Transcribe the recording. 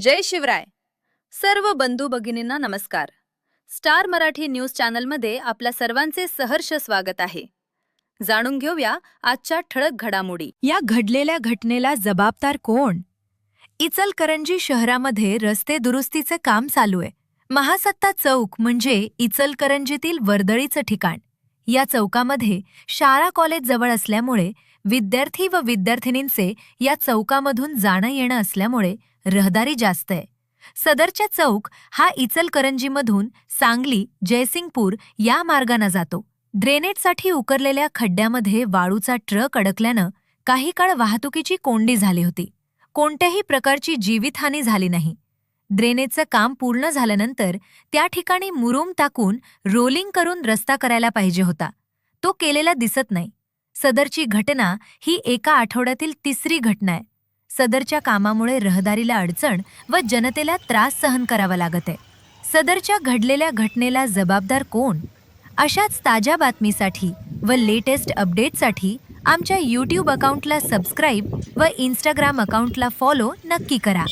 जय शिवराय. सर्व बंधू भगिनींना नमस्कार. स्टार मराठी न्यूज चॅनलमध्ये आपल्या सर्वांचे सहर्ष स्वागत आहे. जाणून घेऊया आजच्या ठळक घडामोडी. या घडलेल्या घटनेला जबाबदार कोण? इचलकरंजी शहरामध्ये रस्ते दुरुस्तीचे काम चालू आहे. महासत्ता चौक म्हणजे इचलकरंजीतील वर्दळीचं ठिकाण. या चौकामध्ये शाळा कॉलेज जवळ असल्यामुळे विद्यार्थी व विद्यार्थिनींचे या चौकामधून जाणं येणं असल्यामुळे रहदारी जास्त आहे. सदरचा चौक हा इचलकरंजीमधून सांगली जयसिंगपूर या मार्गाने जातो. ड्रेनेजसाठी उकरलेल्या खड्ड्यामध्ये वाळूचा ट्रक अडकल्यानं काही काळ वाहतुकीची कोंडी झाली होती. कोणत्याही प्रकारची जीवितहानी झाली नाही. ड्रेनेजचं काम पूर्ण झाल्यानंतर त्या ठिकाणी मुरूम टाकून रोलिंग करून रस्ता करायला पाहिजे होता. तो केलेला दिसत नाही. सदरची घटना ही एका आठवड्यातील तिसरी घटना आहे. सदरच्या कामामुळे रहदारीला अडचण व जनतेला त्रास सहन करावा लागत आहे. सदरच्या घडलेल्या घटनेला जबाबदार कोण? अशाच ताज्या बातमीसाठी व लेटेस्ट अपडेटसाठी आमच्या YouTube अकाउंटला सबस्क्राईब व Instagram अकाउंटला फॉलो नक्की करा.